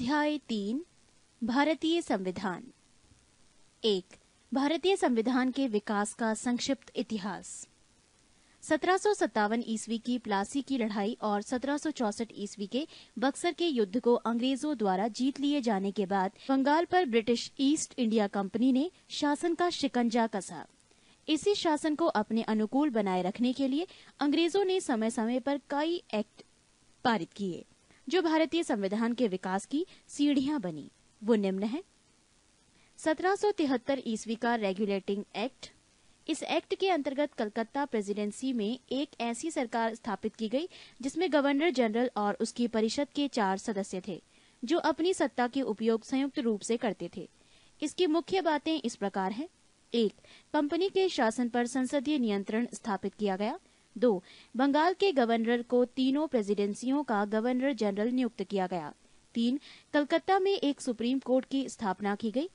अध्याय 3 भारतीय संविधान। 1 भारतीय संविधान के विकास का संक्षिप्त इतिहास। 1757 ईस्वी की प्लासी की लड़ाई और 1764 ईस्वी के बक्सर के युद्ध को अंग्रेजों द्वारा जीत लिए जाने के बाद बंगाल पर ब्रिटिश ईस्ट इंडिया कंपनी ने शासन का शिकंजा कसा। इसी शासन को अपने अनुकूल बनाए रखने के लिए अंग्रेजों ने समय समय पर कई एक्ट पारित किए जो भारतीय संविधान के विकास की सीढ़ियां बनी। वो निम्न है। 1773 ईस्वी का रेगुलेटिंग एक्ट। इस एक्ट के अंतर्गत कलकत्ता प्रेसिडेंसी में एक ऐसी सरकार स्थापित की गई जिसमें गवर्नर जनरल और उसकी परिषद के 4 सदस्य थे जो अपनी सत्ता के उपयोग संयुक्त रूप से करते थे। इसकी मुख्य बातें इस प्रकार हैं। 1 कंपनी के शासन पर संसदीय नियंत्रण स्थापित किया गया। 2 बंगाल के गवर्नर को तीनों प्रेसिडेंसियों का गवर्नर जनरल नियुक्त किया गया। 3 कलकत्ता में एक सुप्रीम कोर्ट की स्थापना की गई।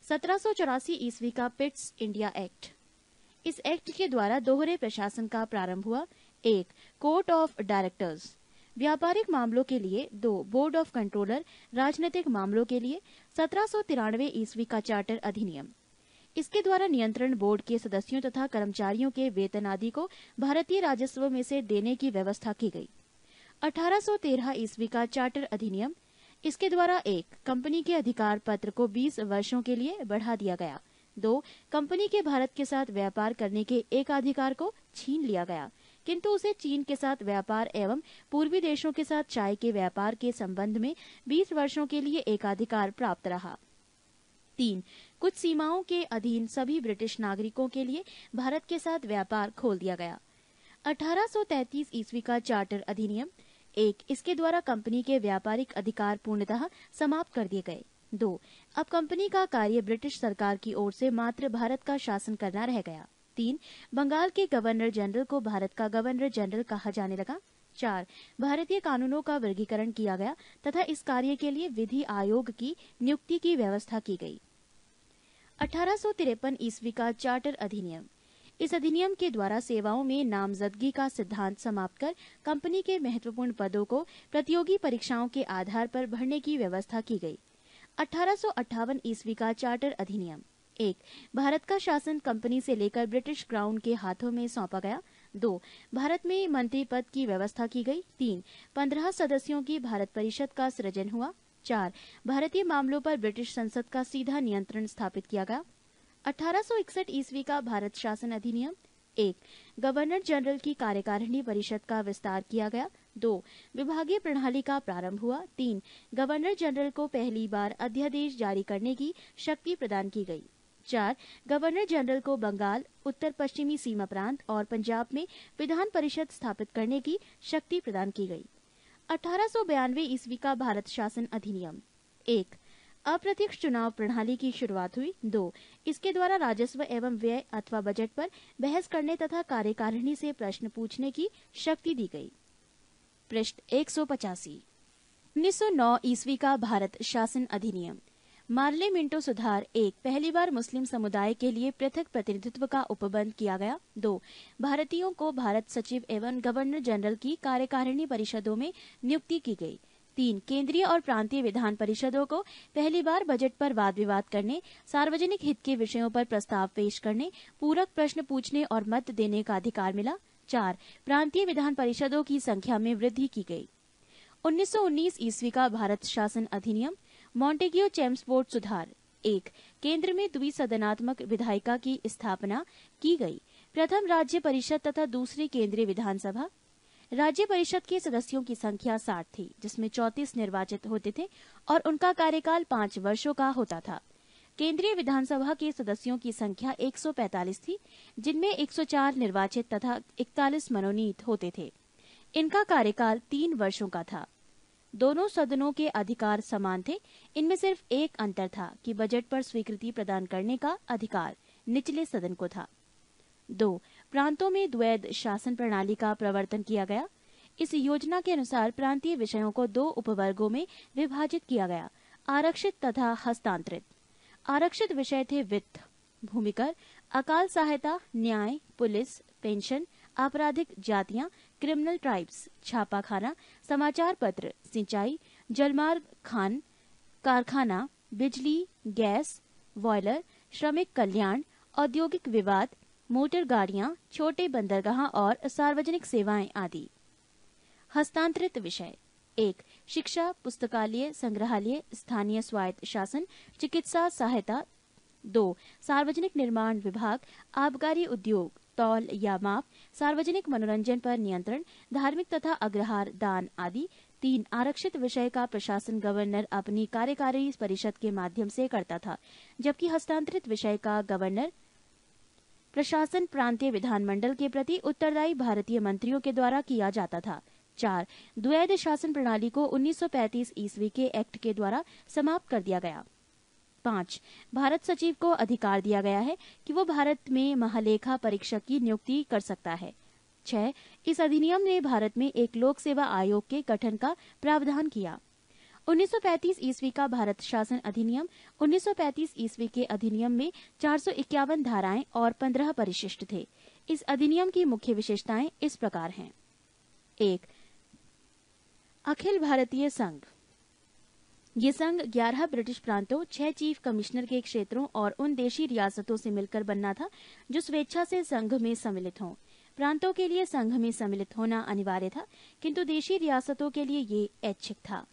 1784 ईस्वी का पिट्स इंडिया एक्ट। इस एक्ट के द्वारा दोहरे प्रशासन का प्रारंभ हुआ। 1 कोर्ट ऑफ डायरेक्टर्स व्यापारिक मामलों के लिए, 2 बोर्ड ऑफ कंट्रोलर राजनीतिक मामलों के लिए। 1793 ईस्वी का चार्टर अधिनियम। इसके द्वारा नियंत्रण बोर्ड के सदस्यों तथा कर्मचारियों के वेतन आदि को भारतीय राजस्व में से देने की व्यवस्था की गई। 1813 ईस्वी का चार्टर अधिनियम। इसके द्वारा 1 कंपनी के अधिकार पत्र को 20 वर्षों के लिए बढ़ा दिया गया। 2 कंपनी के भारत के साथ व्यापार करने के एकाधिकार को छीन लिया गया, किंतु उसे चीन के साथ व्यापार एवं पूर्वी देशों के साथ चाय के व्यापार के संबंध में 20 वर्षों के लिए एकाधिकार प्राप्त रहा। 3 कुछ सीमाओं के अधीन सभी ब्रिटिश नागरिकों के लिए भारत के साथ व्यापार खोल दिया गया। 1833 ईस्वी का चार्टर अधिनियम। 1 इसके द्वारा कंपनी के व्यापारिक अधिकार पूर्णतः समाप्त कर दिए गए। 2 अब कंपनी का कार्य ब्रिटिश सरकार की ओर से मात्र भारत का शासन करना रह गया। 3 बंगाल के गवर्नर जनरल को भारत का गवर्नर जनरल कहा जाने लगा। 4 भारतीय कानूनों का वर्गीकरण किया गया तथा इस कार्य के लिए विधि आयोग की नियुक्ति की व्यवस्था की गई। 1853 ईस्वी का चार्टर अधिनियम। इस अधिनियम के द्वारा सेवाओं में नामजदगी का सिद्धांत समाप्त कर कंपनी के महत्वपूर्ण पदों को प्रतियोगी परीक्षाओं के आधार पर भरने की व्यवस्था की गई। 1858 ईस्वी का चार्टर अधिनियम। 1 भारत का शासन कंपनी से लेकर ब्रिटिश क्राउन के हाथों में सौंपा गया। 2 भारत में मंत्री पद की व्यवस्था की गई। 3 15 सदस्यों की भारत परिषद का सृजन हुआ। 4 भारतीय मामलों पर ब्रिटिश संसद का सीधा नियंत्रण स्थापित किया गया। 1861 ईस्वी का भारत शासन अधिनियम। 1 गवर्नर जनरल की कार्यकारिणी परिषद का विस्तार किया गया। 2 विभागीय प्रणाली का प्रारंभ हुआ। 3 गवर्नर जनरल को पहली बार अध्यादेश जारी करने की शक्ति प्रदान की गई। 4 गवर्नर जनरल को बंगाल, उत्तर पश्चिमी सीमा प्रांत और पंजाब में विधान परिषद स्थापित करने की शक्ति प्रदान की गई। 1892 ईस्वी का भारत शासन अधिनियम। 1 अप्रत्यक्ष चुनाव प्रणाली की शुरुआत हुई। 2 इसके द्वारा राजस्व एवं व्यय अथवा बजट पर बहस करने तथा कार्यकारिणी से प्रश्न पूछने की शक्ति दी गई। पृष्ठ 185। 1909 ईस्वी का भारत शासन अधिनियम। मार्ले मिंटो सुधार। 1 पहली बार मुस्लिम समुदाय के लिए पृथक प्रतिनिधित्व का उपबंध किया गया। 2 भारतीयों को भारत सचिव एवं गवर्नर जनरल की कार्यकारिणी परिषदों में नियुक्ति की गई। 3 केंद्रीय और प्रांतीय विधान परिषदों को पहली बार बजट पर वाद विवाद करने, सार्वजनिक हित के विषयों पर प्रस्ताव पेश करने, पूरक प्रश्न पूछने और मत देने का अधिकार मिला। 4 प्रांतीय विधान परिषदों की संख्या में वृद्धि की गई। 1919 ईस्वी का भारत शासन अधिनियम। मॉन्टेग्यू चेम्सफोर्ड सुधार। 1 केंद्र में द्विसदनात्मक विधायिका की स्थापना की गई। प्रथम राज्य परिषद तथा दूसरी केंद्रीय विधानसभा। राज्य परिषद के सदस्यों की संख्या 60 थी, जिसमें 34 निर्वाचित होते थे और उनका कार्यकाल 5 वर्षों का होता था। केंद्रीय विधानसभा के सदस्यों की संख्या 145 थी, जिनमें 104 निर्वाचित तथा 41 मनोनीत होते थे। इनका कार्यकाल 3 वर्षों का था। दोनों सदनों के अधिकार समान थे। इनमें सिर्फ एक अंतर था कि बजट पर स्वीकृति प्रदान करने का अधिकार निचले सदन को था। 2 प्रांतों में द्वैध शासन प्रणाली का प्रवर्तन किया गया। इस योजना के अनुसार प्रांतीय विषयों को 2 उपवर्गों में विभाजित किया गया, आरक्षित तथा हस्तांतरित। आरक्षित विषय थे वित्त, भूमिकर, अकाल सहायता, न्याय, पुलिस, पेंशन, आपराधिक जातियां, क्रिमिनल ट्राइब्स, छापाखाना, समाचार पत्र, सिंचाई, जलमार्ग, खान कारखाना, बिजली, गैस, बॉयलर, श्रमिक कल्याण, औद्योगिक विवाद, मोटर गाड़ियां, छोटे बंदरगाह और सार्वजनिक सेवाएं आदि। हस्तांतरित विषय 1. शिक्षा, पुस्तकालय, संग्रहालय, स्थानीय स्वायत्त शासन, चिकित्सा सहायता। 2. सार्वजनिक निर्माण विभाग, आबकारी उद्योग, तौल या माप, सार्वजनिक मनोरंजन पर नियंत्रण, धार्मिक तथा अग्रहार दान आदि। 3. आरक्षित विषय का प्रशासन गवर्नर अपनी कार्यकारी परिषद के माध्यम से करता था, जबकि हस्तांतरित विषय का गवर्नर प्रशासन प्रांतीय विधानमंडल के प्रति उत्तरदायी भारतीय मंत्रियों के द्वारा किया जाता था। 4. द्वैध शासन प्रणाली को 1935 ईस्वी के एक्ट के द्वारा समाप्त कर दिया गया। 5. भारत सचिव को अधिकार दिया गया है कि वो भारत में महालेखा परीक्षक की नियुक्ति कर सकता है। 6. इस अधिनियम ने भारत में एक लोक सेवा आयोग के गठन का प्रावधान किया। 1935 ईस्वी का भारत शासन अधिनियम। 1935 ईस्वी के अधिनियम में 451 धाराएं और 15 परिशिष्ट थे। इस अधिनियम की मुख्य विशेषताएं इस प्रकार हैं। 1. अखिल भारतीय संघ। ये संघ 11 ब्रिटिश प्रांतों, 6 चीफ कमिश्नर के क्षेत्रों और उन देशी रियासतों से मिलकर बनना था जो स्वेच्छा से संघ में सम्मिलित हों। प्रांतों के लिए संघ में सम्मिलित होना अनिवार्य था, किंतु देशी रियासतों के लिए ये ऐच्छिक था।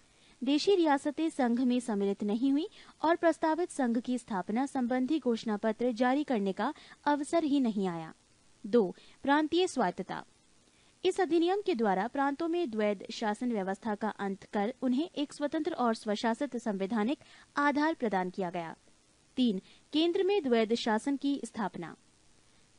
देशी रियासतें संघ में सम्मिलित नहीं हुई और प्रस्तावित संघ की स्थापना संबंधी घोषणा पत्र जारी करने का अवसर ही नहीं आया। 2. प्रांतीय स्वायत्तता। इस अधिनियम के द्वारा प्रांतों में द्वैध शासन व्यवस्था का अंत कर उन्हें एक स्वतंत्र और स्वशासित संवैधानिक आधार प्रदान किया गया। 3. केंद्र में द्वैध शासन की स्थापना।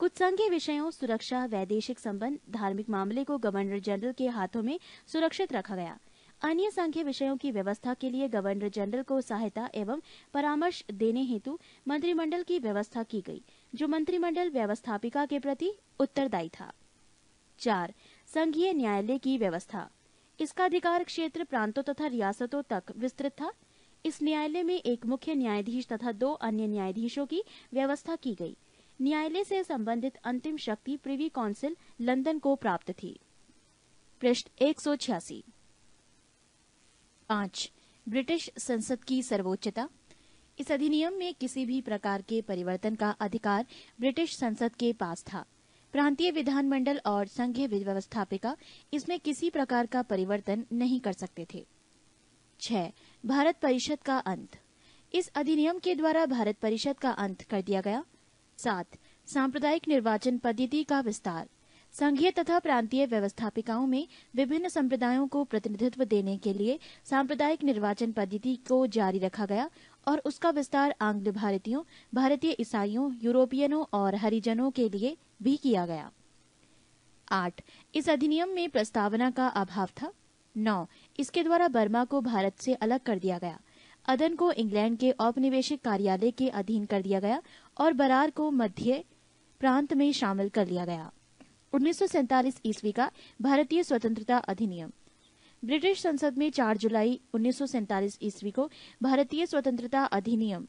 कुछ संघीय विषयों, सुरक्षा, वैदेशिक संबंध, धार्मिक मामले को गवर्नर जनरल के हाथों में सुरक्षित रखा गया। अन्य संघीय विषयों की व्यवस्था के लिए गवर्नर जनरल को सहायता एवं परामर्श देने हेतु मंत्रिमंडल की व्यवस्था की गई, जो मंत्रिमंडल व्यवस्थापिका के प्रति उत्तरदायी था। 4. संघीय न्यायालय की व्यवस्था। इसका अधिकार क्षेत्र प्रांतों तथा रियासतों तक विस्तृत था। इस न्यायालय में एक मुख्य न्यायाधीश तथा 2 अन्य न्यायाधीशों की व्यवस्था की गई। न्यायालय से संबंधित अंतिम शक्ति प्रिवी काउंसिल लंदन को प्राप्त थी। पृष्ठ 186। 5. ब्रिटिश संसद की सर्वोच्चता। इस अधिनियम में किसी भी प्रकार के परिवर्तन का अधिकार ब्रिटिश संसद के पास था। प्रांतीय विधानमंडल और संघीय व्यवस्थापिका इसमें किसी प्रकार का परिवर्तन नहीं कर सकते थे। 6. भारत परिषद का अंत। इस अधिनियम के द्वारा भारत परिषद का अंत कर दिया गया। 7. सांप्रदायिक निर्वाचन पद्धति का विस्तार। संघीय तथा प्रांतीय व्यवस्थापिकाओं में विभिन्न संप्रदायों को प्रतिनिधित्व देने के लिए सांप्रदायिक निर्वाचन पद्धति को जारी रखा गया और उसका विस्तार आंग्ल भारतीयों, भारतीय ईसाइयों, यूरोपियनों और हरिजनों के लिए भी किया गया। 8. इस अधिनियम में प्रस्तावना का अभाव था। 9. इसके द्वारा बर्मा को भारत से अलग कर दिया गया। अदन को इंग्लैंड के औपनिवेशिक कार्यालय के अधीन कर दिया गया और बरार को मध्य प्रांत में शामिल कर लिया गया। 1947 ईस्वी का भारतीय स्वतंत्रता अधिनियम। ब्रिटिश संसद में 4 जुलाई 1947 ईस्वी को भारतीय स्वतंत्रता अधिनियम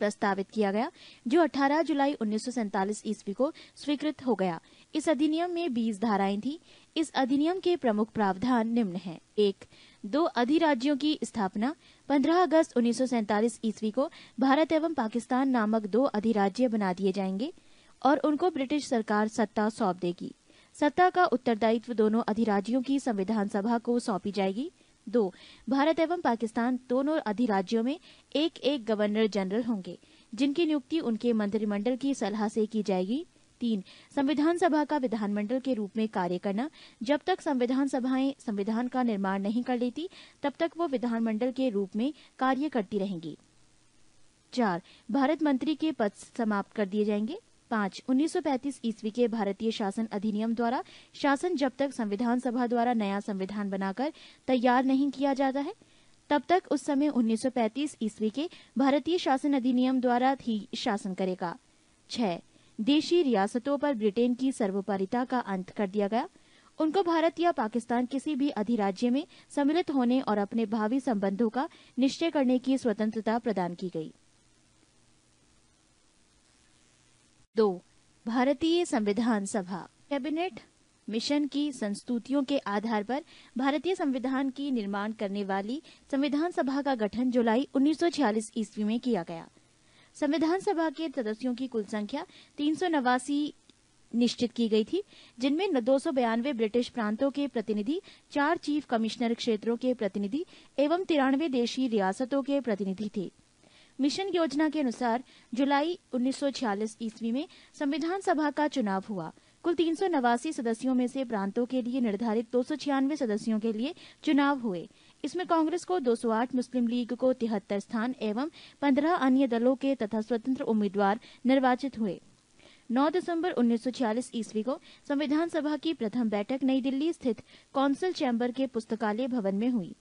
प्रस्तावित किया गया, जो 18 जुलाई 1947 ईस्वी को स्वीकृत हो गया। इस अधिनियम में 20 धाराएं थी। इस अधिनियम के प्रमुख प्रावधान निम्न हैं। 1. 2 अधिराज्यों की स्थापना। 15 अगस्त 1947 ईस्वी को भारत एवं पाकिस्तान नामक 2 अधिराज्य बना दिए जाएंगे और उनको ब्रिटिश सरकार सत्ता सौंप देगी। सत्ता का उत्तरदायित्व दोनों अधिराज्यों की संविधान सभा को सौंपी जाएगी। 2. भारत एवं पाकिस्तान दोनों अधिराज्यों में एक एक गवर्नर जनरल होंगे, जिनकी नियुक्ति उनके मंत्रिमंडल की सलाह से की जाएगी। 3. संविधान सभा का विधानमंडल के रूप में कार्य करना। जब तक संविधान सभाएं संविधान का निर्माण नहीं कर लेती, तब तक वो विधानमंडल के रूप में कार्य करती रहेंगी। 4. भारत मंत्री के पद समाप्त कर दिए जाएंगे। 5. 1935 ईस्वी के भारतीय शासन अधिनियम द्वारा शासन जब तक संविधान सभा द्वारा नया संविधान बनाकर तैयार नहीं किया जाता है, तब तक उस समय 1935 ईस्वी के भारतीय शासन अधिनियम द्वारा ही शासन करेगा। 6. देशी रियासतों पर ब्रिटेन की सर्वोपरिता का अंत कर दिया गया। उनको भारत या पाकिस्तान किसी भी अधिराज्य में सम्मिलित होने और अपने भावी संबंधों का निश्चय करने की स्वतंत्रता प्रदान की गई। 2. भारतीय संविधान सभा। कैबिनेट मिशन की संस्तुतियों के आधार पर भारतीय संविधान की निर्माण करने वाली संविधान सभा का गठन जुलाई 1946 ईस्वी में किया गया। संविधान सभा के सदस्यों की कुल संख्या 389 निश्चित की गई थी, जिनमें 292 ब्रिटिश प्रांतों के प्रतिनिधि, 4 चीफ कमिश्नर क्षेत्रों के प्रतिनिधि एवं 93 देशी रियासतों के प्रतिनिधि थे। मिशन योजना के अनुसार जुलाई 1946 ईस्वी में संविधान सभा का चुनाव हुआ। कुल 389 सदस्यों में से प्रांतों के लिए निर्धारित 296 सदस्यों के लिए चुनाव हुए। इसमें कांग्रेस को 208, मुस्लिम लीग को 73 स्थान एवं 15 अन्य दलों के तथा स्वतंत्र उम्मीदवार निर्वाचित हुए। 9 दिसंबर 1946 ईस्वी को संविधान सभा की प्रथम बैठक नई दिल्ली स्थित कौंसिल चैम्बर के पुस्तकालय भवन में हुई।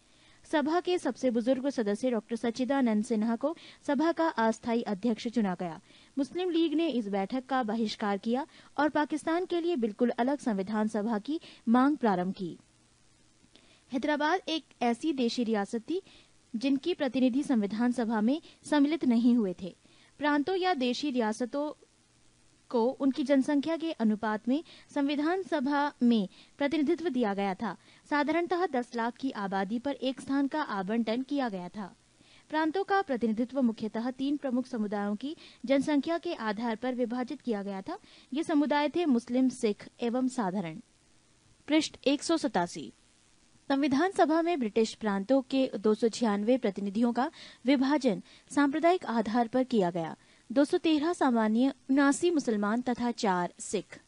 सभा के सबसे बुजुर्ग सदस्य डॉक्टर सच्चिदानंद सिन्हा को सभा का अस्थायी अध्यक्ष चुना गया। मुस्लिम लीग ने इस बैठक का बहिष्कार किया और पाकिस्तान के लिए बिल्कुल अलग संविधान सभा की मांग प्रारंभ की। हैदराबाद एक ऐसी देशी रियासत थी जिनकी प्रतिनिधि संविधान सभा में सम्मिलित नहीं हुए थे। प्रांतों या देशी रियासतों को उनकी जनसंख्या के अनुपात में संविधान सभा में प्रतिनिधित्व दिया गया था। साधारणतः 10 लाख की आबादी पर एक स्थान का आवंटन किया गया था। प्रांतों का प्रतिनिधित्व मुख्यतः 3 प्रमुख समुदायों की जनसंख्या के आधार पर विभाजित किया गया था। ये समुदाय थे मुस्लिम, सिख एवं साधारण। पृष्ठ 187। संविधान सभा में ब्रिटिश प्रांतों के 296 प्रतिनिधियों का विभाजन सांप्रदायिक आधार पर किया गया। 213 सामान्य, 79 मुसलमान तथा 4 सिख।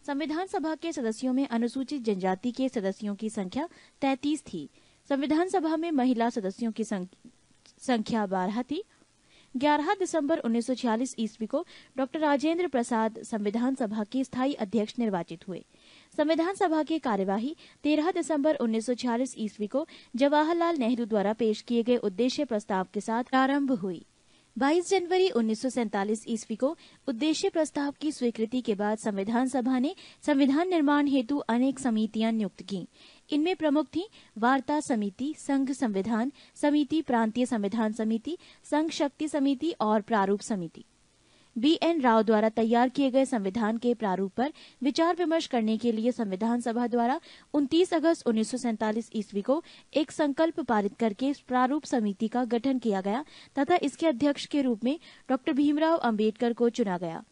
संविधान सभा के सदस्यों में अनुसूचित जनजाति के सदस्यों की संख्या 33 थी। संविधान सभा में महिला सदस्यों की संख्या 12 थी। 11 दिसंबर 1946 ईस्वी को डॉक्टर राजेंद्र प्रसाद संविधान सभा के स्थायी अध्यक्ष निर्वाचित हुए। संविधान सभा की कार्यवाही 13 दिसंबर 1946 ईस्वी को जवाहरलाल नेहरू द्वारा पेश किए गए उद्देश्य प्रस्ताव के साथ प्रारंभ हुई। 22 जनवरी 1947 ईस्वी को उद्देश्य प्रस्ताव की स्वीकृति के बाद संविधान सभा ने संविधान निर्माण हेतु अनेक समितियां नियुक्त की। इनमें प्रमुख थीं वार्ता समिति, संघ संविधान समिति, प्रांतीय संविधान समिति, संघ शक्ति समिति और प्रारूप समिति। BN राव द्वारा तैयार किए गए संविधान के प्रारूप पर विचार विमर्श करने के लिए संविधान सभा द्वारा 29 अगस्त 1947 ईस्वी को एक संकल्प पारित करके प्रारूप समिति का गठन किया गया तथा इसके अध्यक्ष के रूप में डॉक्टर भीमराव अंबेडकर को चुना गया।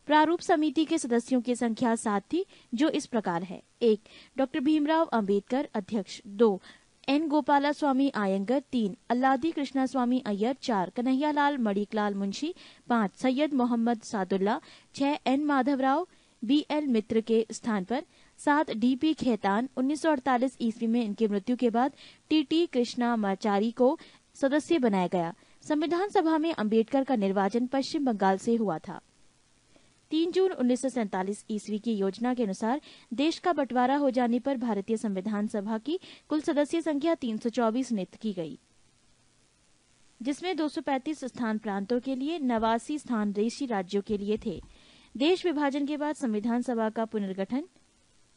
प्रारूप समिति के सदस्यों की संख्या 7 थी, जो इस प्रकार है: 1 डॉक्टर भीमराव अंबेडकर अध्यक्ष, 2 N गोपालास्वामी आयंगर, 3 अल्लादी कृष्णा स्वामी अय्यर, 4 कन्हैयालाल मणिकलाल मुंशी, 5 सैयद मोहम्मद सादुल्ला, 6 N माधवराव BL मित्र के स्थान पर, 7 DP खेतान। 1948 ईस्वी में इनकी मृत्यु के बाद TT कृष्णामाचारी को सदस्य बनाया गया। संविधान सभा में अंबेडकर का निर्वाचन पश्चिम बंगाल से हुआ था। 3 जून 1947 ईस्वी की योजना के अनुसार देश का बंटवारा हो जाने पर भारतीय संविधान सभा की कुल सदस्य संख्या 324 नियुक्त की गई, जिसमें 235 स्थान प्रांतों के लिए, 89 स्थान देशी राज्यों के लिए थे। देश विभाजन के बाद संविधान सभा का पुनर्गठन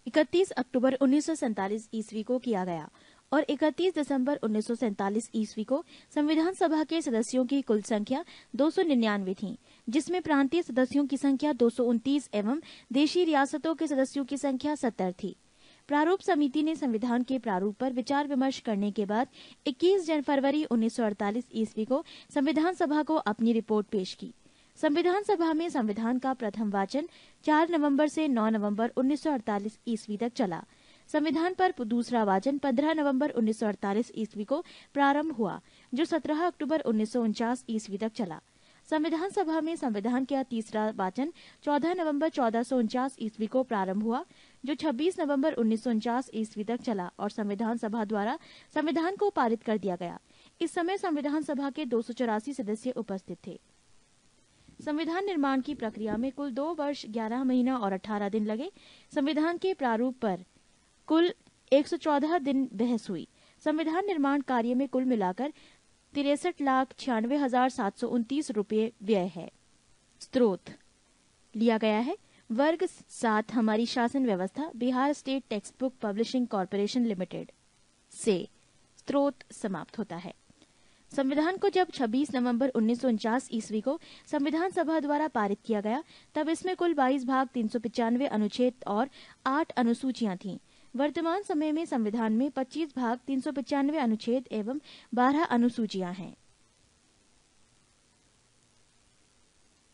31 अक्टूबर 1947 ईस्वी को किया गया और 31 दिसंबर 1947 ईस्वी को संविधान सभा के सदस्यों की कुल संख्या 299 थी, जिसमें प्रांतीय सदस्यों की संख्या 229 एवं देशी रियासतों के सदस्यों की संख्या 70 थी। प्रारूप समिति ने संविधान के प्रारूप पर विचार विमर्श करने के बाद 21 फरवरी 1948 ईस्वी को संविधान सभा को अपनी रिपोर्ट पेश की। संविधान सभा में संविधान का प्रथम वाचन 4 नवंबर से 9 नवंबर 1948 ईस्वी तक चला। संविधान पर दूसरा वाचन 15 नवंबर 1948 ईस्वी को प्रारंभ हुआ, जो 17 अक्टूबर 1949 ईस्वी तक चला। संविधान सभा में संविधान का तीसरा वाचन 14 नवंबर 1449 ईस्वी को प्रारंभ हुआ, जो 26 नवंबर 1949 ईस्वी तक चला और संविधान सभा द्वारा संविधान को पारित कर दिया गया। इस समय संविधान सभा के 284 सदस्य उपस्थित थे। संविधान निर्माण की प्रक्रिया में कुल 2 वर्ष 11 महीना और 18 दिन लगे। संविधान के प्रारूप पर कुल 114 दिन बहस हुई। संविधान निर्माण कार्य में कुल मिलाकर 63,96,729 रुपये व्यय है। स्रोत लिया गया है वर्ग 7 हमारी शासन व्यवस्था, Bihar state text book publishing corporation limited से। स्रोत समाप्त होता है। संविधान को जब 26 नवंबर 1949 ईस्वी को संविधान सभा द्वारा पारित किया गया, तब इसमें कुल 22 भाग 395 अनुच्छेद और 8 अनुसूचियां थीं। वर्तमान समय में संविधान में 25 भाग 395 अनुच्छेद एवं 12 अनुसूचियां हैं।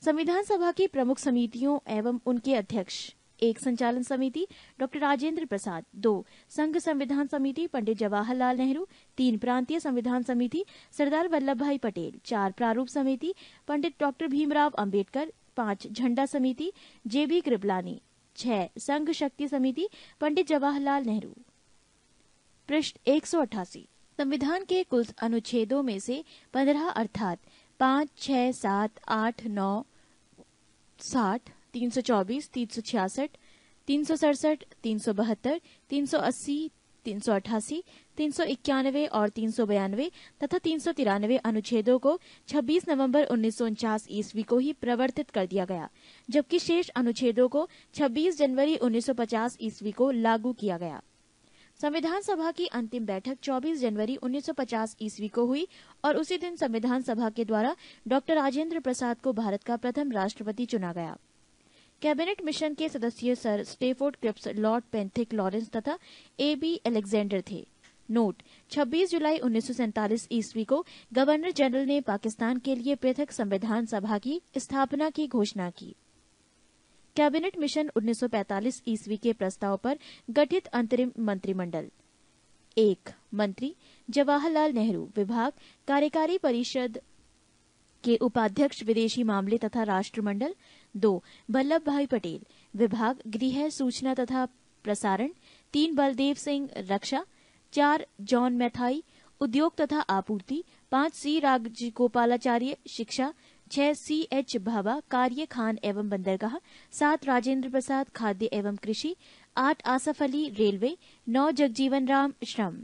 संविधान सभा की प्रमुख समितियों एवं उनके अध्यक्ष: 1 संचालन समिति डॉक्टर राजेंद्र प्रसाद, 2 संघ संविधान समिति पंडित जवाहरलाल नेहरू, 3 प्रांतीय संविधान समिति सरदार वल्लभ भाई पटेल, 4 प्रारूप समिति पंडित डॉक्टर भीमराव अंबेडकर, 5 झंडा समिति जेबी कृपलानी, 6 संघ शक्ति समिति पंडित जवाहरलाल नेहरू। पृष्ठ 188। संविधान के कुल अनुच्छेदों में से 15 अर्थात 5, 6, 7, 8, 9, 60, 324, 366, 367, 372, 380, 388, 391 और 392 तथा 393 अनुच्छेदों को 26 नवंबर 1949 ईस्वी को ही प्रवर्तित कर दिया गया, जबकि शेष अनुच्छेदों को 26 जनवरी 1950 ईस्वी को लागू किया गया। संविधान सभा की अंतिम बैठक 24 जनवरी 1950 ईस्वी को हुई और उसी दिन संविधान सभा के द्वारा डॉक्टर राजेंद्र प्रसाद को भारत का प्रथम राष्ट्रपति चुना गया। कैबिनेट मिशन के सदस्य sir Stafford Cripps, lord Pethick Lawrence तथा A.B. अलेक्जेंडर थे। नोट: 26 जुलाई 1947 ईस्वी को गवर्नर जनरल ने पाकिस्तान के लिए पृथक संविधान सभा की स्थापना की घोषणा की। कैबिनेट मिशन 1945 ईस्वी के प्रस्ताव पर गठित अंतरिम मंत्रिमंडल: 1 मंत्री जवाहरलाल नेहरू, विभाग कार्यकारी परिषद के उपाध्यक्ष विदेशी मामले तथा राष्ट्रमंडल। 2 वल्लभ भाई पटेल, विभाग गृह सूचना तथा प्रसारण। 3 बलदेव सिंह, रक्षा। 4 जॉन मैथाई, उद्योग तथा आपूर्ति। 5 C राजगोपालाचार्य, शिक्षा। 6 C.H. भाभा, कार्य खान एवं बंदरगाह। 7 राजेंद्र प्रसाद, खाद्य एवं कृषि। 8 आसफ अली, रेलवे। 9 जगजीवन राम, श्रम।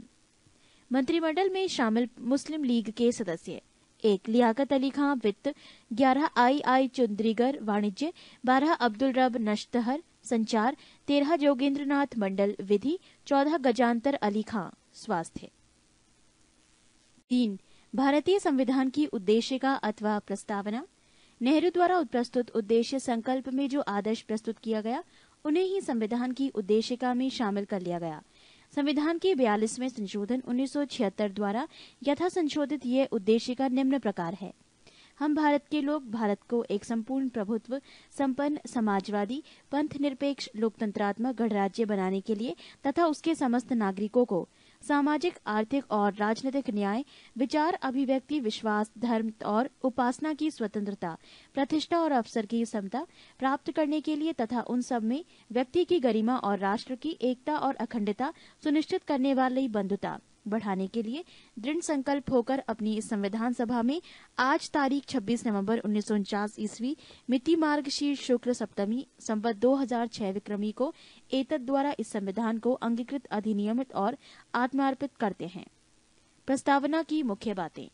मंत्रिमंडल में शामिल मुस्लिम लीग के सदस्य: 1 लियाकत अली खां, वित्त। 11 I. चुंद्रीगर, वाणिज्य। 12 अब्दुल रब नश्तहर, संचार। 13 जोगेंद्रनाथ मंडल, विधि। 14 गजांतर अली खां, स्वास्थ्य। 3 भारतीय संविधान की उद्देशिका अथवा प्रस्तावना: नेहरू द्वारा प्रस्तुत उद्देश्य संकल्प में जो आदर्श प्रस्तुत किया गया, उन्हें ही संविधान की उद्देशिका में शामिल कर लिया गया। संविधान के 42वें संशोधन 1976 द्वारा यथा संशोधित ये उद्देशिका निम्न प्रकार है: हम भारत के लोग भारत को एक संपूर्ण प्रभुत्व संपन्न समाजवादी पंथ निरपेक्ष लोकतंत्रात्मक गणराज्य बनाने के लिए तथा उसके समस्त नागरिकों को सामाजिक, आर्थिक और राजनीतिक न्याय, विचार, अभिव्यक्ति, विश्वास, धर्म और उपासना की स्वतंत्रता, प्रतिष्ठा और अवसर की समता प्राप्त करने के लिए तथा उन सब में व्यक्ति की गरिमा और राष्ट्र की एकता और अखंडता सुनिश्चित करने वाली बंधुता बढ़ाने के लिए दृढ़ संकल्प होकर अपनी इस संविधान सभा में आज तारीख 26 नवंबर 1949 ईस्वी मिति मार्गशीर्ष शुक्ल सप्तमी संवत 2006 विक्रमी को एतद द्वारा इस संविधान को अंगीकृत, अधिनियमित और आत्मार्पित करते हैं। प्रस्तावना की मुख्य बातें: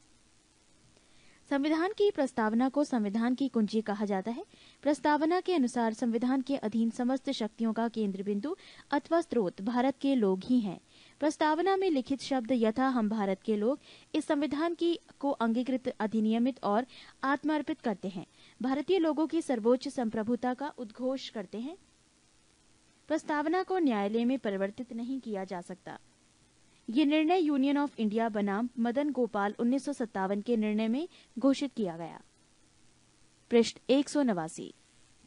संविधान की प्रस्तावना को संविधान की कुंजी कहा जाता है। प्रस्तावना के अनुसार संविधान के अधीन समस्त शक्तियों का केंद्र बिंदु अथवा स्रोत भारत के लोग ही हैं। प्रस्तावना में लिखित शब्द यथा हम भारत के लोग इस संविधान की को अंगीकृत, अधिनियमित और आत्मार्पित करते हैं, भारतीय लोगों की सर्वोच्च संप्रभुता का उद्घोष करते हैं। प्रस्तावना को न्यायालय में परिवर्तित नहीं किया जा सकता। ये निर्णय यूनियन ऑफ इंडिया बनाम मदन गोपाल 1957 के निर्णय में घोषित किया गया। पृष्ठ 189।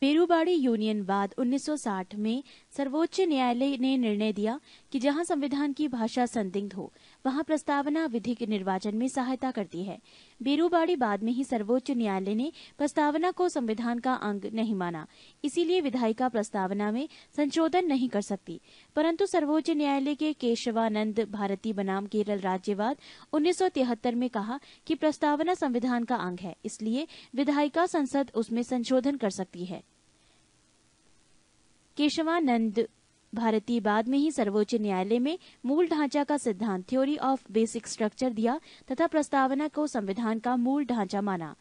पेरूबाड़ी यूनियन वाद 1960 में सर्वोच्च न्यायालय ने निर्णय दिया कि जहां संविधान की भाषा संदिग्ध हो, वहां प्रस्तावना विधिक निर्वाचन में सहायता करती है। बेरूबाड़ी बाद में ही सर्वोच्च न्यायालय ने प्रस्तावना को संविधान का अंग नहीं माना, इसीलिए विधायिका प्रस्तावना में संशोधन नहीं कर सकती। परंतु सर्वोच्च न्यायालय के केशवानंद भारती बनाम केरल राज्यवाद 1973 में कहा कि प्रस्तावना संविधान का अंग है, इसलिए विधायिका संसद उसमें संशोधन कर सकती है। केशवानंद भारती बाद में ही सर्वोच्च न्यायालय में मूल ढांचा का सिद्धांत, थ्योरी ऑफ बेसिक स्ट्रक्चर दिया तथा प्रस्तावना को संविधान का मूल ढांचा माना।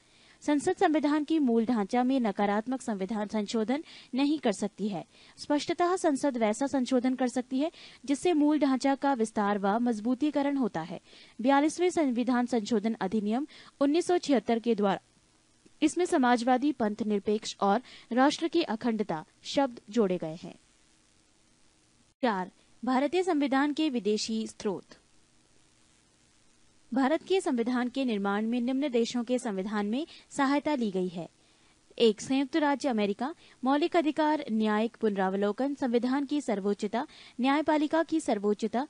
संसद संविधान की मूल ढांचा में नकारात्मक संविधान संशोधन नहीं कर सकती है। स्पष्टतः संसद वैसा संशोधन कर सकती है जिससे मूल ढांचा का विस्तार व मजबूतीकरण होता है। 42वें संविधान संशोधन अधिनियम 1976 के द्वारा इसमें समाजवादी, पंथ निरपेक्ष और राष्ट्र की अखंडता शब्द जोड़े गए हैं। 4. भारतीय संविधान के विदेशी स्रोत। भारत के संविधान के निर्माण में निम्न देशों के संविधान में सहायता ली गई है। 1. संयुक्त राज्य अमेरिका। मौलिक अधिकार, न्यायिक पुनरावलोकन, संविधान की सर्वोच्चता, न्यायपालिका की सर्वोच्चता,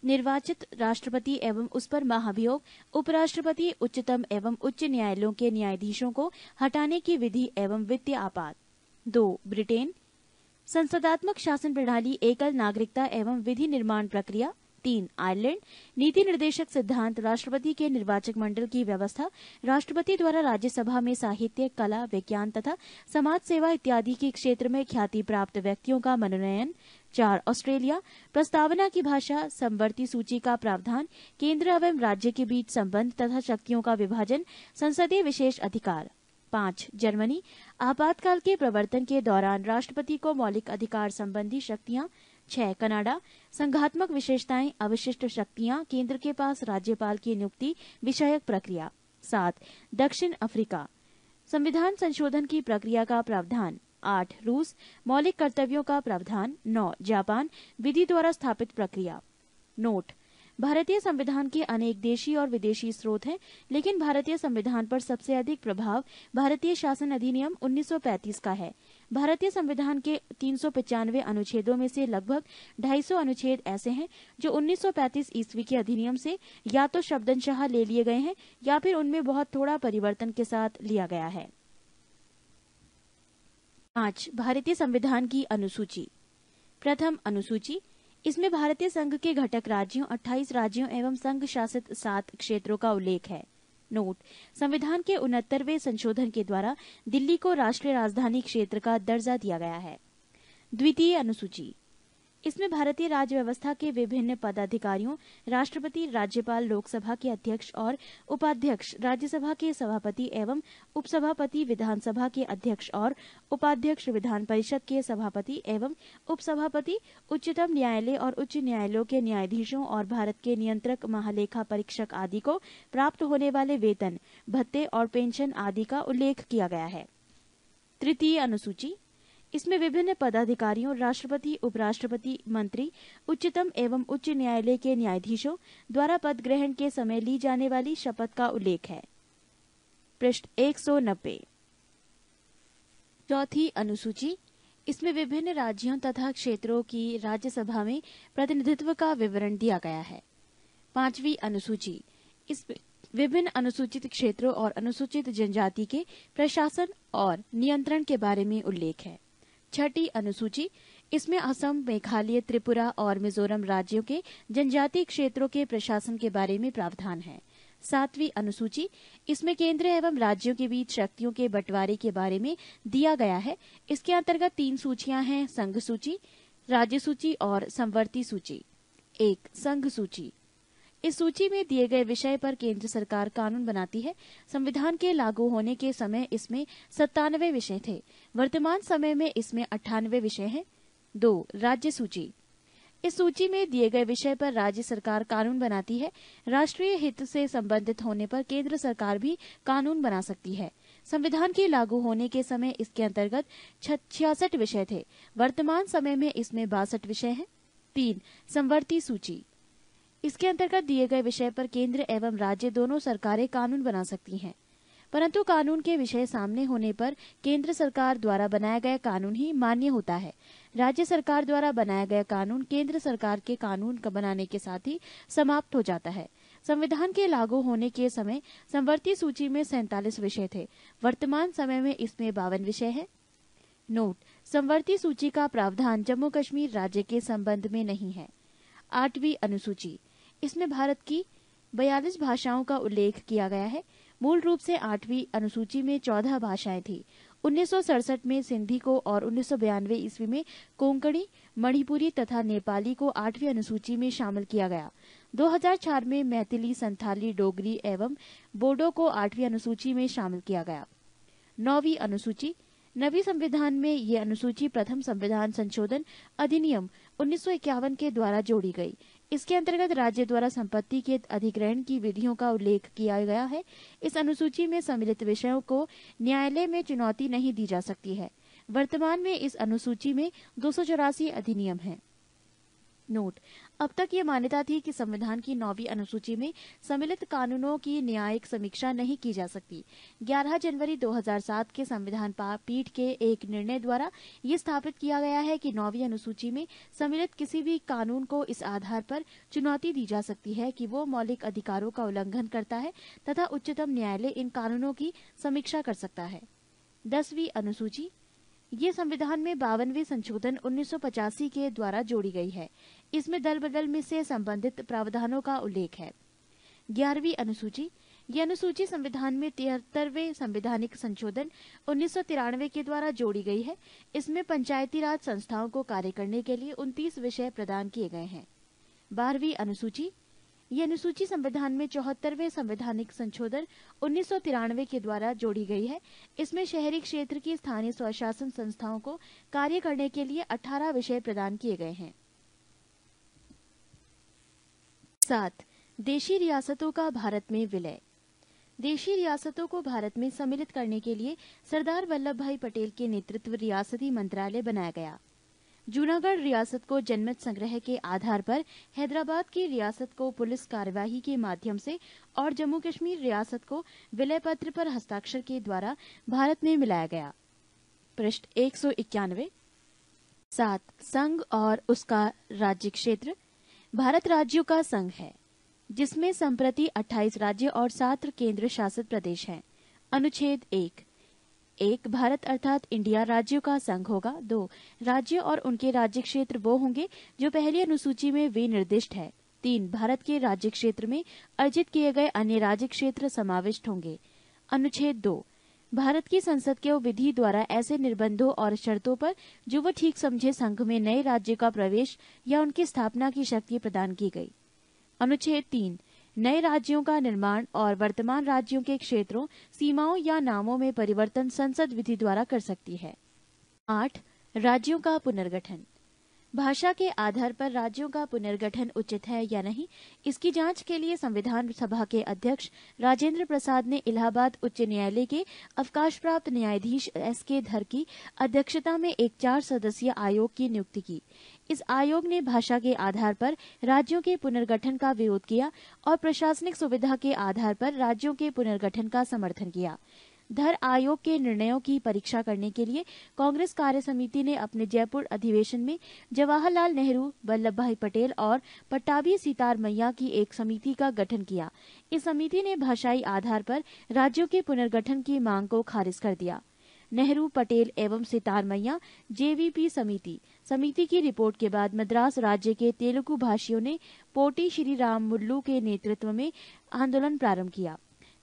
निर्वाचित राष्ट्रपति एवं उस पर महाभियोग, उपराष्ट्रपति, उच्चतम एवं उच्च न्यायालयों के न्यायाधीशों को हटाने की विधि एवं वित्तीय आपात। 2. ब्रिटेन। संसदात्मक शासन प्रणाली, एकल नागरिकता एवं विधि निर्माण प्रक्रिया। 3. आयरलैंड। नीति निर्देशक सिद्धांत, राष्ट्रपति के निर्वाचक मंडल की व्यवस्था, राष्ट्रपति द्वारा राज्यसभा में साहित्य, कला, विज्ञान तथा समाज सेवा इत्यादि के क्षेत्र में ख्याति प्राप्त व्यक्तियों का मनोनयन। 4. ऑस्ट्रेलिया। प्रस्तावना की भाषा, समवर्ती सूची का प्रावधान, केंद्र एवं राज्य के बीच संबंध तथा शक्तियों का विभाजन, संसदीय विशेष अधिकार। 5. जर्मनी। आपातकाल के प्रवर्तन के दौरान राष्ट्रपति को मौलिक अधिकार संबंधी शक्तियां। 6. कनाडा। संघात्मक विशेषताएं, अवशिष्ट शक्तियां, केंद्र के पास राज्यपाल की नियुक्ति विषयक प्रक्रिया। 7. दक्षिण अफ्रीका। संविधान संशोधन की प्रक्रिया का प्रावधान। 8. रूस। मौलिक कर्तव्यों का प्रावधान। 9. जापान। विधि द्वारा स्थापित प्रक्रिया। नोट: भारतीय संविधान के अनेक देशी और विदेशी स्रोत हैं, लेकिन भारतीय संविधान पर सबसे अधिक प्रभाव भारतीय शासन अधिनियम 1935 का है। भारतीय संविधान के 395 अनुच्छेदों में से लगभग 250 अनुच्छेद ऐसे हैं जो 1935 ईस्वी के अधिनियम से या तो शब्दशः ले लिए गए हैं या फिर उनमें बहुत थोड़ा परिवर्तन के साथ लिया गया है। 5. भारतीय संविधान की अनुसूची। प्रथम अनुसूची। इसमें भारतीय संघ के घटक राज्यों, 28 राज्यों एवं संघ शासित 7 क्षेत्रों का उल्लेख है। नोट: संविधान के 69वें संशोधन के द्वारा दिल्ली को राष्ट्रीय राजधानी क्षेत्र का दर्जा दिया गया है। द्वितीय अनुसूची। इसमें भारतीय राज्य व्यवस्था के विभिन्न पदाधिकारियों, राष्ट्रपति, राज्यपाल, लोकसभा के अध्यक्ष और उपाध्यक्ष, राज्यसभा के सभापति एवं उपसभापति, विधानसभा के अध्यक्ष और उपाध्यक्ष, विधान परिषद के सभापति एवं उपसभापति, उच्चतम न्यायालय और उच्च न्यायालयों के न्यायाधीशों और भारत के नियंत्रक, महालेखा परीक्षक आदि को प्राप्त होने वाले वेतन, भत्ते और पेंशन आदि का उल्लेख किया गया है। तृतीय अनुसूची। इसमें विभिन्न पदाधिकारियों, राष्ट्रपति, उपराष्ट्रपति, मंत्री, उच्चतम एवं उच्च न्यायालय के न्यायाधीशों द्वारा पद ग्रहण के समय ली जाने वाली शपथ का उल्लेख है। पृष्ठ 190। चौथी अनुसूची। इसमें विभिन्न राज्यों तथा क्षेत्रों की राज्यसभा में प्रतिनिधित्व का विवरण दिया गया है। पांचवी अनुसूची। इसमें विभिन्न अनुसूचित क्षेत्रों और अनुसूचित जनजाति के प्रशासन और नियंत्रण के बारे में उल्लेख है। छठी अनुसूची। इसमें असम, मेघालय, त्रिपुरा और मिजोरम राज्यों के जनजातीय क्षेत्रों के प्रशासन के बारे में प्रावधान है। सातवीं अनुसूची। इसमें केंद्र एवं राज्यों के बीच शक्तियों के बंटवारे के बारे में दिया गया है। इसके अंतर्गत 3 सूचियां हैं: संघ सूची, राज्य सूची और समवर्ती सूची। 1. संघ सूची। इस सूची में दिए गए विषय पर केंद्र सरकार कानून बनाती है। संविधान के लागू होने के समय इसमें 97 विषय थे। वर्तमान समय में इसमें 98 विषय हैं। 2. राज्य सूची। इस सूची में दिए गए विषय पर राज्य सरकार कानून बनाती है। राष्ट्रीय हित से संबंधित होने पर केंद्र सरकार भी कानून बना सकती है। संविधान के लागू होने के समय इसके अंतर्गत 66 विषय थे। वर्तमान समय में इसमें 62 विषय हैं। 3. समवर्ती सूची। इसके अंतर्गत दिए गए विषय पर केंद्र एवं राज्य दोनों सरकारें कानून बना सकती हैं, परंतु कानून के विषय सामने होने पर केंद्र सरकार द्वारा बनाया गया कानून ही मान्य होता है। राज्य सरकार द्वारा बनाया गया कानून केंद्र सरकार के कानून का बनाने के साथ ही समाप्त हो जाता है। संविधान के लागू होने के समय समवर्ती सूची में 47 विषय थे। वर्तमान समय में इसमें 52 विषय हैं। नोट: समवर्ती सूची का प्रावधान जम्मू कश्मीर राज्य के संबंध में नहीं है। 8वीं अनुसूची। इसमें भारत की 42 भाषाओं का उल्लेख किया गया है। मूल रूप से 8वीं अनुसूची में 14 भाषाएं थी। 1967 में सिंधी को और 1992 ईस्वी में कोंकणी, मणिपुरी तथा नेपाली को 8वीं अनुसूची में शामिल किया गया। 2004 में मैथिली, संथाली, डोगरी एवं बोडो को 8वीं अनुसूची में शामिल किया गया। 9वीं अनुसूची। नवी संविधान में ये अनुसूची प्रथम संविधान संशोधन अधिनियम 1951 के द्वारा जोड़ी गई। इसके अंतर्गत राज्य द्वारा संपत्ति के अधिग्रहण की विधियों का उल्लेख किया गया है। इस अनुसूची में सम्मिलित विषयों को न्यायालय में चुनौती नहीं दी जा सकती है। वर्तमान में इस अनुसूची में 284 अधिनियम हैं। नोट: अब तक ये मान्यता थी कि संविधान की 9वीं अनुसूची में सम्मिलित कानूनों की न्यायिक समीक्षा नहीं की जा सकती। 11 जनवरी 2007 के संविधान पीठ के एक निर्णय द्वारा ये स्थापित किया गया है कि 9वीं अनुसूची में सम्मिलित किसी भी कानून को इस आधार पर चुनौती दी जा सकती है कि वो मौलिक अधिकारों का उल्लंघन करता है तथा उच्चतम न्यायालय इन कानूनों की समीक्षा कर सकता है। 10वीं अनुसूची। ये संविधान में 52वें संशोधन 1985 के द्वारा जोड़ी गई है। इसमें दल बदल में से संबंधित प्रावधानों का उल्लेख है। 11वीं अनुसूची। ये अनुसूची संविधान में 73वें संवैधानिक संशोधन 1993 के द्वारा जोड़ी गई है। इसमें पंचायती राज संस्थाओं को कार्य करने के लिए 29 विषय प्रदान किए गए हैं। 12वीं अनुसूची। ये अनुसूची संविधान में 74वें संवैधानिक संशोधन 1993 के द्वारा जोड़ी गई है। इसमें शहरी क्षेत्र की स्थानीय स्वशासन संस्थाओं को कार्य करने के लिए 18 विषय प्रदान किए गए हैं। 7. देशी रियासतों का भारत में विलय। देशी रियासतों को भारत में सम्मिलित करने के लिए सरदार वल्लभ भाई पटेल के नेतृत्व रियासती मंत्रालय बनाया गया। जूनागढ़ रियासत को जनमत संग्रह के आधार पर, हैदराबाद की रियासत को पुलिस कार्यवाही के माध्यम से और जम्मू कश्मीर रियासत को विलय पत्र पर हस्ताक्षर के द्वारा भारत में मिलाया गया। पृष्ठ 191। 7. संघ और उसका राज्य क्षेत्र। भारत राज्यों का संघ है, जिसमें संप्रति 28 राज्य और 7 केंद्र शासित प्रदेश हैं। अनुच्छेद 1 भारत अर्थात इंडिया राज्यों का संघ होगा। 2 राज्य और उनके राज्य क्षेत्र वो होंगे जो पहली अनुसूची में विनिर्दिष्ट है। 3 भारत के राज्य क्षेत्र में अर्जित किए गए अन्य राज्य क्षेत्र समाविष्ट होंगे। अनुच्छेद 2 भारत की संसद के विधि द्वारा ऐसे निर्बंधों और शर्तों पर जो वह ठीक समझे संघ में नए राज्य का प्रवेश या उनकी स्थापना की शक्ति प्रदान की गई। अनुच्छेद 3 नए राज्यों का निर्माण और वर्तमान राज्यों के क्षेत्रों, सीमाओं या नामों में परिवर्तन संसद विधि द्वारा कर सकती है। 8 राज्यों का पुनर्गठन। भाषा के आधार पर राज्यों का पुनर्गठन उचित है या नहीं, इसकी जांच के लिए संविधान सभा के अध्यक्ष राजेंद्र प्रसाद ने इलाहाबाद उच्च न्यायालय के अवकाश प्राप्त न्यायाधीश S.K. धर की अध्यक्षता में एक 4 सदस्यीय आयोग की नियुक्ति की। इस आयोग ने भाषा के आधार पर राज्यों के पुनर्गठन का विरोध किया और प्रशासनिक सुविधा के आधार पर राज्यों के पुनर्गठन का समर्थन किया। धर आयोग के निर्णयों की परीक्षा करने के लिए कांग्रेस कार्य समिति ने अपने जयपुर अधिवेशन में जवाहरलाल नेहरू, वल्लभ भाई पटेल और पट्टाभी सीतार मैया की एक समिति का गठन किया। इस समिति ने भाषाई आधार पर राज्यों के पुनर्गठन की मांग को खारिज कर दिया। नेहरू, पटेल एवं सितार मैया JVP समिति की रिपोर्ट के बाद मद्रास राज्य के तेलुगु भाषियों ने पोटी श्री रामुल्लू के नेतृत्व में आंदोलन प्रारंभ किया।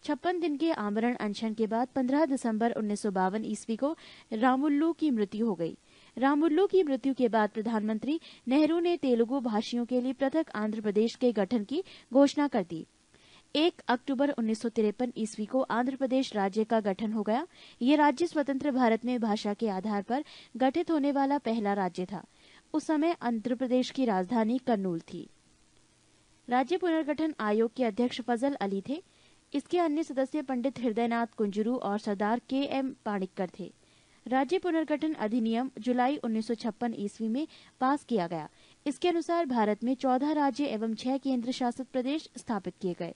56 दिन के आमरण अनशन के बाद 15 दिसंबर 1952 ईस्वी को रामुल्लू की मृत्यु हो गई। रामुल्लू की मृत्यु के बाद प्रधानमंत्री नेहरू ने तेलुगु भाषियों के लिए पृथक आंध्र प्रदेश के गठन की घोषणा कर दी। 1 अक्टूबर 1953 ईस्वी को आंध्र प्रदेश राज्य का गठन हो गया। ये राज्य स्वतंत्र भारत में भाषा के आधार पर गठित होने वाला पहला राज्य था। उस समय आंध्र प्रदेश की राजधानी कर्नूल थी। राज्य पुनर्गठन आयोग के अध्यक्ष फजल अली थे। इसके अन्य सदस्य पंडित हृदयनाथ कुंजरू और सरदार KM पाणिक्कर थे। राज्य पुनर्गठन अधिनियम जुलाई 1956 ईस्वी में पास किया गया। इसके अनुसार भारत में 14 राज्य एवं 6 केंद्र शासित प्रदेश स्थापित किए गए।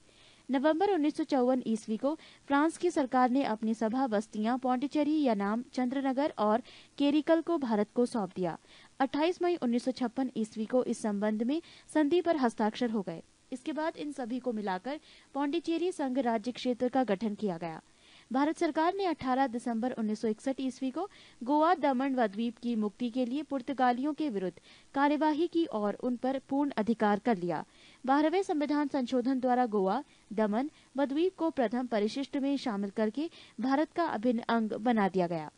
नवंबर 1954 ईस्वी को फ्रांस की सरकार ने अपनी सभा बस्तियां पौंडीचेरी, यनाम, चंद्रनगर और केरिकल को भारत को सौंप दिया। 28 मई 1956 ईस्वी को इस संबंध में संधि पर हस्ताक्षर हो गए। इसके बाद इन सभी को मिलाकर पौंडीचेरी संघ राज्य क्षेत्र का गठन किया गया। भारत सरकार ने 18 दिसंबर 1961 ईस्वी को गोवा, दमन व द्वीप की मुक्ति के लिए पुर्तगालियों के विरुद्ध कार्यवाही की और उन पर पूर्ण अधिकार कर लिया। 12वें संविधान संशोधन द्वारा गोवा, दमन व द्वीप को प्रथम परिशिष्ट में शामिल करके भारत का अभिन्न अंग बना दिया गया।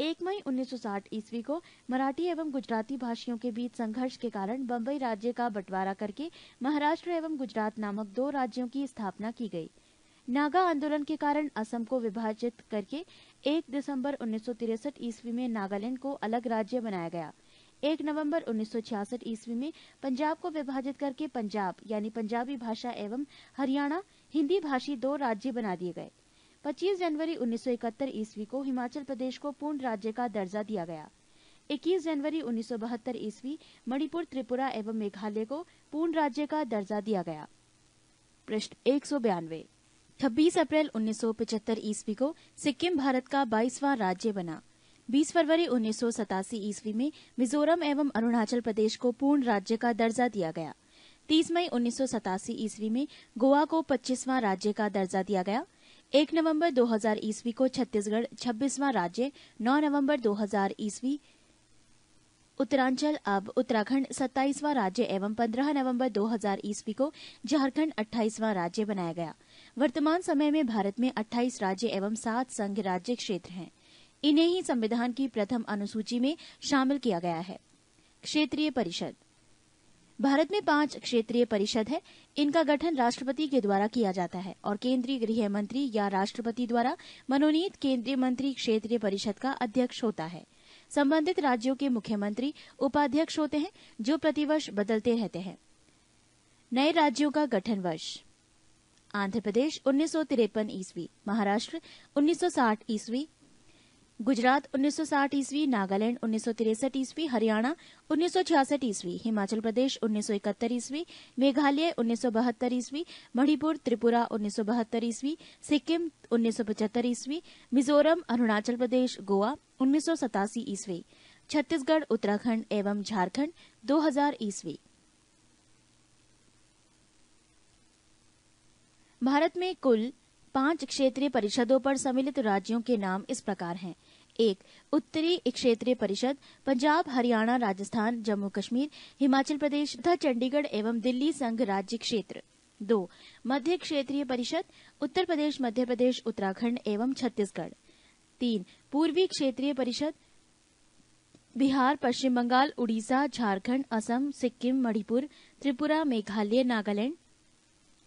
1 मई 1960 ईस्वी को मराठी एवं गुजराती भाषियों के बीच संघर्ष के कारण बम्बई राज्य का बंटवारा करके महाराष्ट्र एवं गुजरात नामक 2 राज्यों की स्थापना की गई। नागा आंदोलन के कारण असम को विभाजित करके 1 दिसंबर 1963 ईस्वी में नागालैंड को अलग राज्य बनाया गया। 1 नवंबर 1966 ईस्वी में पंजाब को विभाजित करके पंजाब यानी पंजाबी भाषा एवं हरियाणा हिंदी भाषी 2 राज्य बना दिए गए। 25 जनवरी 1971 ईस्वी को हिमाचल प्रदेश को पूर्ण राज्य का दर्जा दिया गया। 21 जनवरी 1972 ईस्वी मणिपुर, त्रिपुरा एवं मेघालय को पूर्ण राज्य का दर्जा दिया गया। पृष्ठ 192। 26 अप्रैल 1975 ईस्वी को सिक्किम भारत का 22वां राज्य बना। 20 फरवरी 1987 ईस्वी में मिजोरम एवं अरुणाचल प्रदेश को पूर्ण राज्य का दर्जा दिया गया। 30 मई 1987 ईस्वी में गोवा को 25वां राज्य का दर्जा दिया गया। 1 नवंबर 2000 ईस्वी को छत्तीसगढ़ 26वां राज्य, 9 नवंबर 2000 ईस्वी उत्तरांचल अब उत्तराखंड 27वां राज्य एवं 15 नवंबर 2000 ईस्वी को झारखंड 28वां राज्य बनाया गया। वर्तमान समय में भारत में 28 राज्य एवं 7 संघ राज्य क्षेत्र हैं। इन्हें ही संविधान की प्रथम अनुसूची में शामिल किया गया है। क्षेत्रीय परिषद। भारत में 5 क्षेत्रीय परिषद है। इनका गठन राष्ट्रपति के द्वारा किया जाता है और केंद्रीय गृह मंत्री या राष्ट्रपति द्वारा मनोनीत केंद्रीय मंत्री क्षेत्रीय परिषद का अध्यक्ष होता है। संबंधित राज्यों के मुख्यमंत्री उपाध्यक्ष होते हैं जो प्रतिवर्ष बदलते रहते हैं। नए राज्यों का गठन वर्ष: आंध्र प्रदेश 1953 ईस्वी, महाराष्ट्र 1960 ईस्वी, गुजरात 1960 ईस्वी, नागालैंड 1963 ईस्वी, हरियाणा 1966 ईस्वी, हिमाचल प्रदेश 1971 ईस्वी, मेघालय 1972 ईस्वी, मणिपुर, त्रिपुरा 1972 ईस्वी, सिक्किम 1975 ईस्वी, मिजोरम, अरुणाचल प्रदेश, गोवा 1987 ईस्वी, छत्तीसगढ़, उत्तराखंड एवं झारखंड 2000 ईस्वी। भारत में कुल 5 क्षेत्रीय परिषदों पर सम्मिलित राज्यों के नाम इस प्रकार हैं। 1. उत्तरी क्षेत्रीय परिषद पंजाब, हरियाणा, राजस्थान, जम्मू कश्मीर, हिमाचल प्रदेश तथा चंडीगढ़ एवं दिल्ली संघ राज्य क्षेत्र। 2. मध्य क्षेत्रीय परिषद उत्तर प्रदेश, मध्य प्रदेश, उत्तराखंड एवं छत्तीसगढ़। 3. पूर्वी क्षेत्रीय परिषद बिहार, पश्चिम बंगाल, उड़ीसा, झारखंड, असम, सिक्किम, मणिपुर, त्रिपुरा, मेघालय, नागालैंड,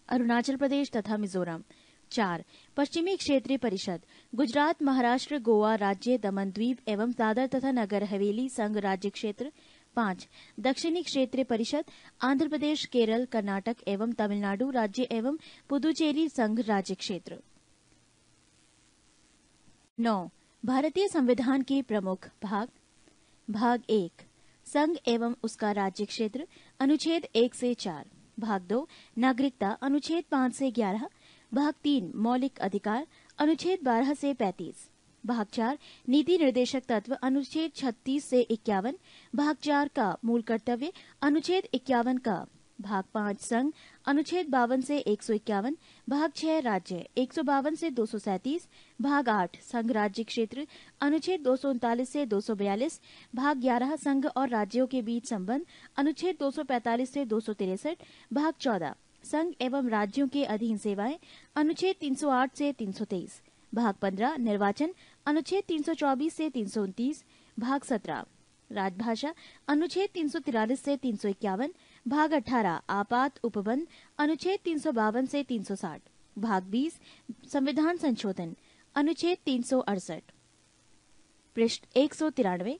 अरुणाचल प्रदेश तथा मिजोरम। 4. पश्चिमी क्षेत्रीय परिषद गुजरात, महाराष्ट्र, गोवा राज्य, दमन द्वीप एवं दादर तथा नगर हवेली संघ राज्य क्षेत्र। 5. दक्षिणी क्षेत्रीय परिषद आंध्र प्रदेश, केरल, कर्नाटक एवं तमिलनाडु राज्य एवं पुदुचेरी संघ राज्य क्षेत्र। 9. भारतीय संविधान के प्रमुख भाग। भाग 1 संघ एवं उसका राज्य क्षेत्र, अनुच्छेद 1 से 4। भाग 2 नागरिकता, अनुच्छेद 5 से 11। भाग 3 मौलिक अधिकार, अनुच्छेद 12 से 35। भाग 4 नीति निर्देशक तत्व, अनुच्छेद 36 से 51। भाग 4 का मूल कर्तव्य, अनुच्छेद 51 का। भाग 5 संघ, अनुच्छेद 52 से 151। भाग 6 राज्य, 152 से 237। भाग 8 संघ राज्य क्षेत्र, अनुच्छेद 239 से 242। भाग 11 संघ और राज्यों के बीच संबंध, अनुच्छेद 245 से 263। भाग 14 संघ एवं राज्यों के अधीन सेवाएं, अनुच्छेद 308 से 323। भाग 15 निर्वाचन, अनुच्छेद 324 से 329। भाग 17 राजभाषा, अनुच्छेद 343 से 351। भाग 18 आपात उपबंध, अनुच्छेद 352 से 360। भाग 20 संविधान संशोधन, अनुच्छेद 368। पृष्ठ 193।